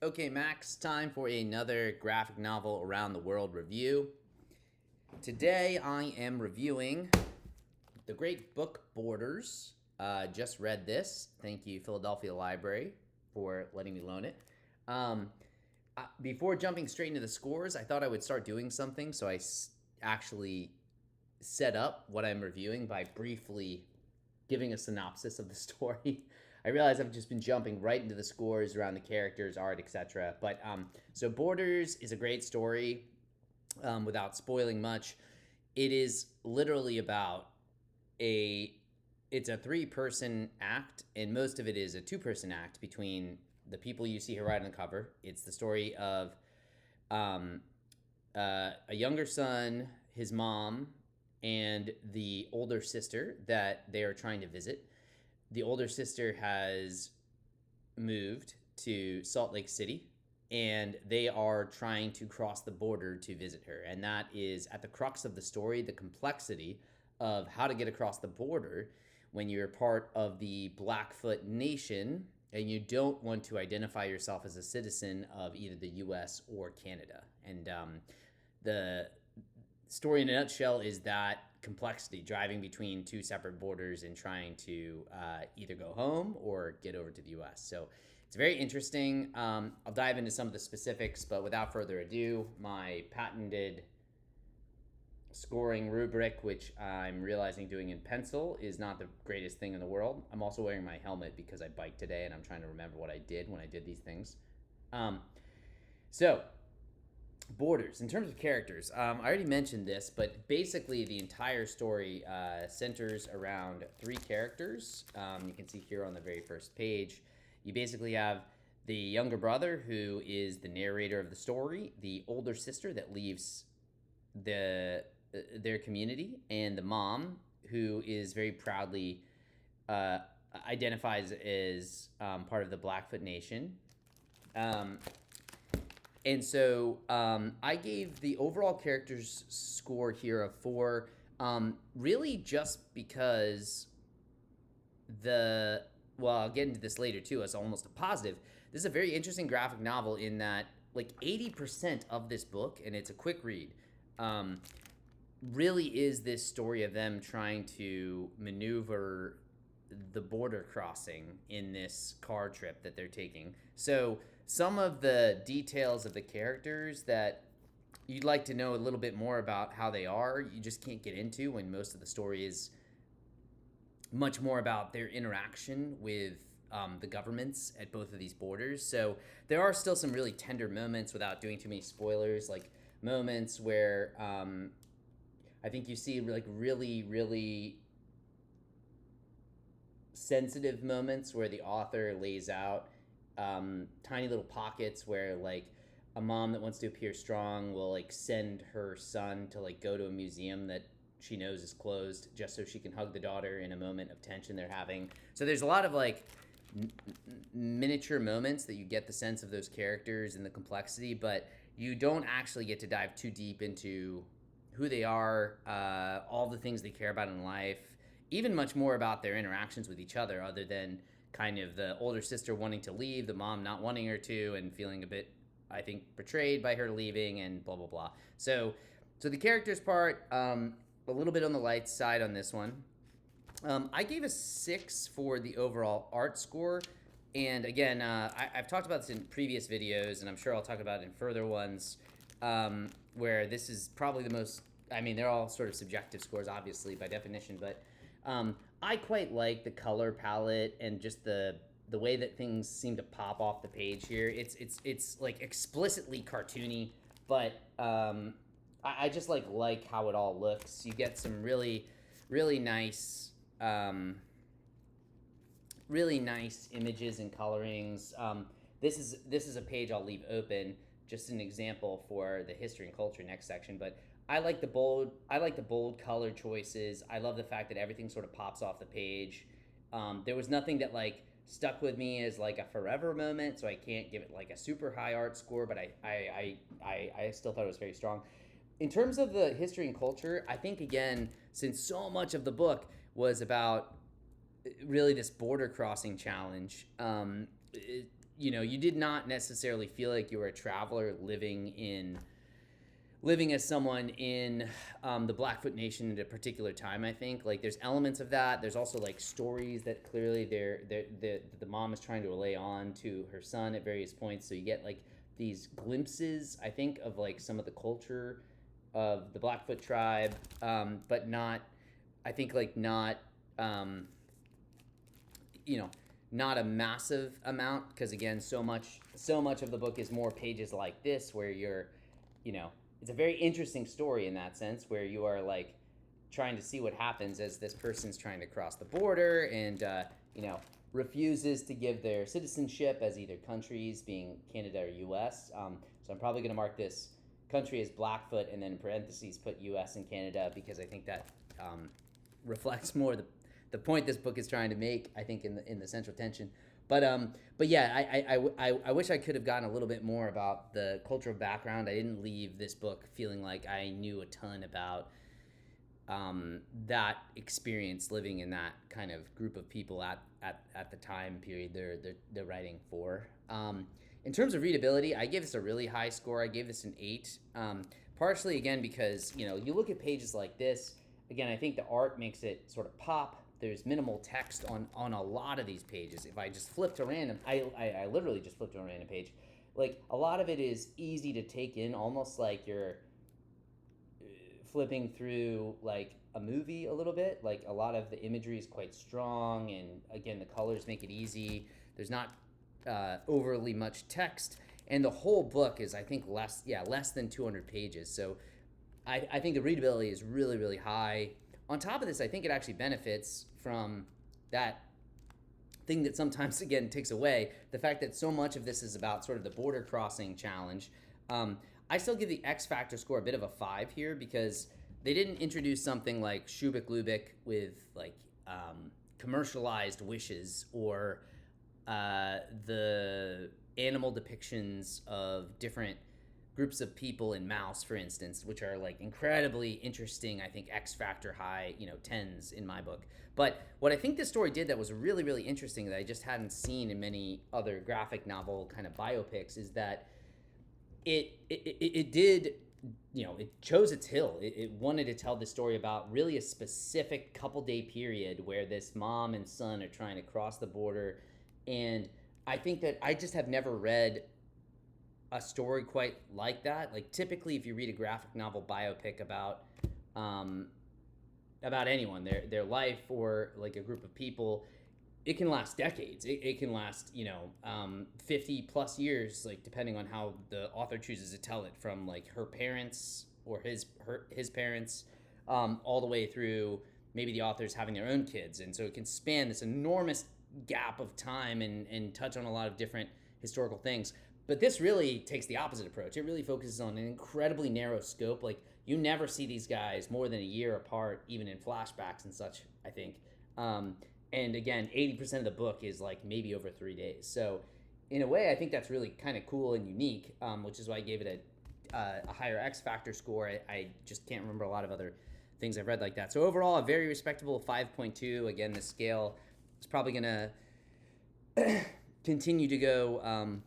Okay, Max, time for another graphic novel around the world review. Today I am reviewing The Great Book Borders. Just read this. Thank you, Philadelphia Library, for letting me loan it. Before jumping straight into the scores, I thought I would start doing something, so I actually set up what I'm reviewing by briefly giving a synopsis of the story. I realize I've just been jumping right into the scores around the characters, art, etc. But so Borders is a great story. Without spoiling much, it is literally about it's a 3-person act, and most of it is a 2-person act between the people you see here right on the cover. It's the story of a younger son, his mom, and the older sister that they are trying to visit. The older sister has moved to Salt Lake City, and they are trying to cross the border to visit her. And that is at the crux of the story, the complexity of how to get across the border when you're part of the Blackfoot Nation and you don't want to identify yourself as a citizen of either the US or Canada. And the story in a nutshell is that complexity, driving between 2 separate borders and trying to either go home or get over to the US. So it's very interesting. I'll dive into some of the specifics, but without further ado, my patented scoring rubric, which I'm realizing doing in pencil is not the greatest thing in the world. I'm also wearing my helmet because I biked today and I'm trying to remember what I did when I did these things. So Borders. In terms of characters, I already mentioned this, but basically the entire story centers around 3 characters. You can see here on the very first page. You basically have the younger brother, who is the narrator of the story, the older sister that leaves their community, and the mom, who is very proudly identifies as part of the Blackfoot Nation. And so I gave the overall characters score here of 4, really just because I'll get into this later too, as almost a positive. This is a very interesting graphic novel in that like 80% of this book, and it's a quick read, really is this story of them trying to maneuver the border crossing in this car trip that they're taking. So some of the details of the characters that you'd like to know a little bit more about how they are, you just can't get into when most of the story is much more about their interaction with the governments at both of these borders. So there are still some really tender moments, without doing too many spoilers, like moments where I think you see like really, really sensitive moments where the author lays out tiny little pockets where like a mom that wants to appear strong will like send her son to like go to a museum that she knows is closed just so she can hug the daughter in a moment of tension they're having. So there's a lot of like miniature moments that you get the sense of those characters and the complexity, but you don't actually get to dive too deep into who they are, all the things they care about in life, even much more about their interactions with each other, other than kind of the older sister wanting to leave, the mom not wanting her to, and feeling a bit, I think, betrayed by her leaving, and blah, blah, blah. So the characters part, a little bit on the light side on this one. I gave a 6 for the overall art score. And again, I've talked about this in previous videos, and I'm sure I'll talk about it in further ones, where this is probably the most, I mean, they're all sort of subjective scores, obviously, by definition, but I quite like the color palette and just the way that things seem to pop off the page here. It's like explicitly cartoony, but I just like how it all looks. You get some really, really nice images and colorings. This is a page I'll leave open, just an example for the history and culture next section, but I like the bold color choices. I love the fact that everything sort of pops off the page. There was nothing that like stuck with me as like a forever moment, so I can't give it like a super high art score, but I still thought it was very strong. In terms of the history and culture, I think again, since so much of the book was about really this border crossing challenge, you did not necessarily feel like you were a traveler living as someone in the Blackfoot Nation at a particular time. I think like there's elements of that. There's also like stories that clearly the mom is trying to relay on to her son at various points. So you get like these glimpses, I think, of like some of the culture of the Blackfoot tribe, but not, I think like not, you know, not a massive amount, because again, so much of the book is more pages like this where you're, it's a very interesting story in that sense where you are like trying to see what happens as this person's trying to cross the border and refuses to give their citizenship as either countries, being Canada or U.S. So I'm probably going to mark this country as Blackfoot and then in parentheses put U.S. and Canada, because I think that reflects more the point this book is trying to make, I think, in the central tension. But yeah, I wish I could have gotten a little bit more about the cultural background. I didn't leave this book feeling like I knew a ton about that experience living in that kind of group of people at the time period they're writing for. In terms of readability, I gave this a really high score. I gave this an 8. Partially, again, because you look at pages like this. Again, I think the art makes it sort of pop. There's minimal text on a lot of these pages. If I just flip to random, I literally just flipped to a random page. Like, a lot of it is easy to take in, almost like you're flipping through, like, a movie a little bit. Like, a lot of the imagery is quite strong, and, again, the colors make it easy. There's not overly much text, and the whole book is, I think, less than 200 pages. So I think the readability is really, really high. On top of this, I think it actually benefits from that thing that sometimes, again, takes away, the fact that so much of this is about sort of the border crossing challenge. I still give the X Factor score a bit of a 5 here, because they didn't introduce something like Shubik Lubik with like commercialized wishes, or the animal depictions of different groups of people in Mouse, for instance, which are like incredibly interesting, I think X Factor high, 10s in my book. But what I think this story did that was really, really interesting that I just hadn't seen in many other graphic novel kind of biopics is that it did, it chose its hill. It wanted to tell the story about really a specific couple day period where this mom and son are trying to cross the border. And I think that I just have never read a story quite like that. Like, typically, if you read a graphic novel biopic about anyone, their life, or like a group of people, it can last decades. It can last 50 plus years, like depending on how the author chooses to tell it, from like her parents or his parents, all the way through maybe the authors having their own kids, and so it can span this enormous gap of time and touch on a lot of different historical things. But this really takes the opposite approach. It really focuses on an incredibly narrow scope. Like, you never see these guys more than a year apart, even in flashbacks and such, I think. And again, 80% of the book is like maybe over 3 days. So in a way, I think that's really kind of cool and unique, which is why I gave it a higher X Factor score. I just can't remember a lot of other things I've read like that. So overall, a very respectable 5.2. Again, the scale is probably going to continue to go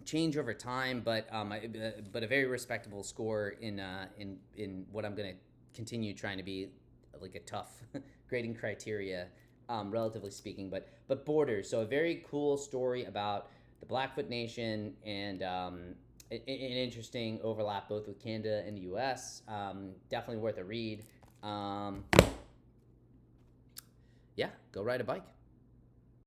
change over time, but a very respectable score in what I'm going to continue trying to be like a tough grading criteria, relatively speaking. But Borders, so a very cool story about the Blackfoot Nation, and an interesting overlap both with Canada and the U.S. Definitely worth a read. Yeah, go ride a bike.